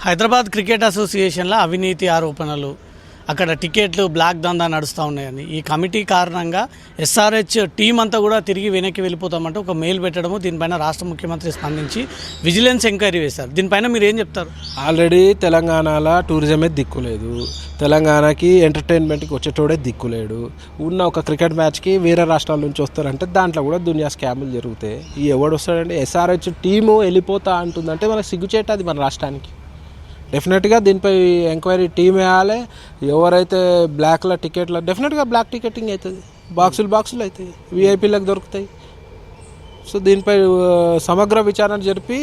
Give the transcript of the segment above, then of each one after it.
Hyderabad cricket అసోసియేషన్లో అవినీతి ఆరోపణలు, అక్కడ టికెట్లు బ్లాక్ దందా నడుస్తూ ఉన్నాయని ఈ కమిటీ కారణంగా ఎస్ఆర్హెచ్ టీం అంతా కూడా తిరిగి వెనక్కి వెళ్ళిపోతామంటూ ఒక మెయిల్ పెట్టడము, దీనిపైన రాష్ట్ర ముఖ్యమంత్రి స్పందించి విజిలెన్స్ ఎంక్వైరీ వేశారు. దీనిపైన మీరు ఏం చెప్తారు? ఆల్రెడీ తెలంగాణలో టూరిజమే దిక్కులేదు, తెలంగాణకి ఎంటర్టైన్మెంట్కి వచ్చేటోడే దిక్కులేడు. ఉన్న ఒక క్రికెట్ మ్యాచ్కి వేరే రాష్ట్రాల నుంచి వస్తారంటే దాంట్లో కూడా దునియా స్కాములు జరుగుతాయి. ఈ ఎవడు వస్తాడంటే ఎస్ఆర్హెచ్ టీము వెళ్ళిపోతా అంటుందంటే మనకు సిగ్గుచేట అది మన రాష్ట్రానికి. డెఫినెట్గా దీనిపై ఎంక్వైరీ టీం వేయాలి. ఎవరైతే బ్లాక్లో టికెట్లో డెఫినెట్గా బ్లాక్ టికెటింగ్ అవుతుంది, బాక్సులు అవుతాయి, విఐపీలకు దొరుకుతాయి. సో దీనిపై సమగ్ర విచారణ జరిపి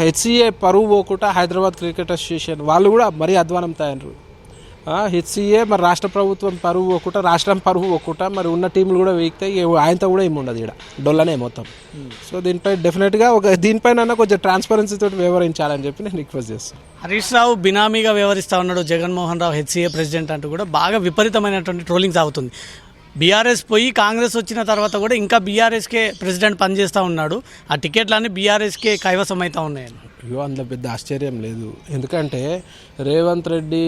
హెచ్సిఏ పరువు పోకుండా హైదరాబాద్ క్రికెట్ అసోసియేషన్ వాళ్ళు కూడా మరీ అధ్వానం తయారు. హెచ్సిఏ మరి రాష్ట్ర ప్రభుత్వం పరువు పోకుండా, రాష్ట్రం పరువు పోకుండా మరి ఉన్న టీంలు కూడా వేయిస్తాయి. ఆయనతో కూడా ఏమి ఉండదు, ఇక్కడ డొల్లనే మొత్తం. సో దీనిపై డెఫినెట్గా దీనిపైన కొంచెం ట్రాన్స్పరెన్సీ తోటి వ్యవహరించాలని చెప్పి నేను రిక్వెస్ట్ చేస్తాను. హరీష్ రావు బినామీగా వ్యవహరిస్తూ ఉన్నాడు, జగన్మోహన్ రావు హెచ్సిఏ ప్రెసిడెంట్ అంటూ కూడా బాగా విపరీతమైనటువంటి ట్రోలింగ్ సాగుతుంది. బీఆర్ఎస్ పోయి కాంగ్రెస్ వచ్చిన తర్వాత కూడా ఇంకా బీఆర్ఎస్కే ప్రెసిడెంట్ పనిచేస్తూ ఉన్నాడు, ఆ టికెట్లన్నీ బీఆర్ఎస్కే కైవసం అవుతూ ఉన్నాయని. అయ్యో, అందులో పెద్ద ఆశ్చర్యం లేదు. ఎందుకంటే రేవంత్ రెడ్డి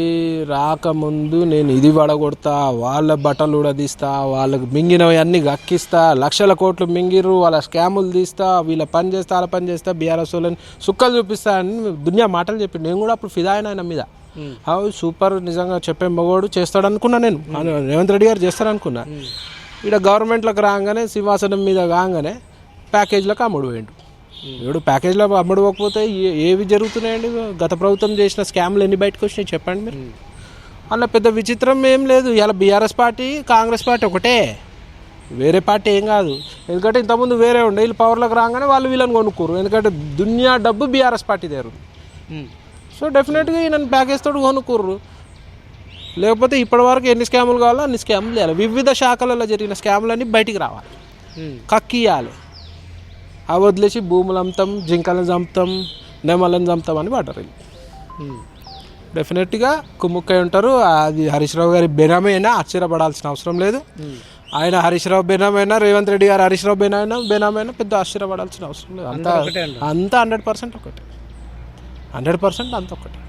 రాకముందు నేను ఇది వడగొడతా, వాళ్ళ బట్టలు ఉడదీస్తా, వాళ్ళకు మింగినవి అన్నీ గక్కిస్తా, లక్షల కోట్లు మింగిరు, వాళ్ళ స్కాములు తీస్తా, వీళ్ళ పని చేస్తా, వాళ్ళ పని చేస్తా, బీఆర్ఎస్ వాళ్ళని సుక్కలు చూపిస్తా అని దునియా మాటలు చెప్పి నేను కూడా అప్పుడు ఫిదా అయినా ఆయన మీద. సూపర్, నిజంగా చెప్పే మగవాడు చేస్తాడు అనుకున్నా. నేను రేవంత్ రెడ్డి గారు చేస్తారనుకున్నా. ఇక్కడ గవర్నమెంట్లోకి రాగానే సింహాసనం మీద కాగానే ప్యాకేజ్లకు అమ్ముడు పోయిండు. ఇప్పుడు ప్యాకేజ్లో అమ్ముడు పోకపోతే ఏవి జరుగుతున్నాయండి? గత ప్రభుత్వం చేసిన స్కామ్లు ఎన్ని బయటకు వచ్చినాయి చెప్పండి మీరు. అలా పెద్ద విచిత్రం ఏం లేదు. ఇలా బీఆర్ఎస్ పార్టీ కాంగ్రెస్ పార్టీ ఒకటే, వేరే పార్టీ ఏం కాదు. ఎందుకంటే ఇంతకుముందు వేరే ఉండే, వీళ్ళు పవర్లోకి రాగానే వాళ్ళు వీళ్ళని కొనుక్కోరు. ఎందుకంటే దునియా డబ్బు బీఆర్ఎస్ పార్టీ దగ్గర. సో డెఫినెట్గా ఈయన ప్యాకేజ్ తోడు కొనుక్కోర్రు. లేకపోతే ఇప్పటివరకు ఎన్ని స్కాములు కావాలో అన్ని స్కాములు చేయాలి. వివిధ శాఖలలో జరిగిన స్కాములన్నీ బయటికి రావాలి, కక్కియాలి. అవి వదిలేసి భూములు అమ్ముతాం, జింకలను చంపుతాం, నెమలను చంపుతాం అని పడ్డారు. డెఫినెట్గా కుమ్ముక్కై ఉంటారు. అది హరీష్ రావు గారి బెనామైనా ఆశ్చర్యపడాల్సిన అవసరం లేదు. ఆయన హరీష్ రావు బెనామైనా, రేవంత్ రెడ్డి గారు హరీష్ రావు బెనామైనా పెద్ద ఆశ్చర్యపడాల్సిన అవసరం లేదు. అంతా 100% ఒకటే, 100% అంత ఒకటే.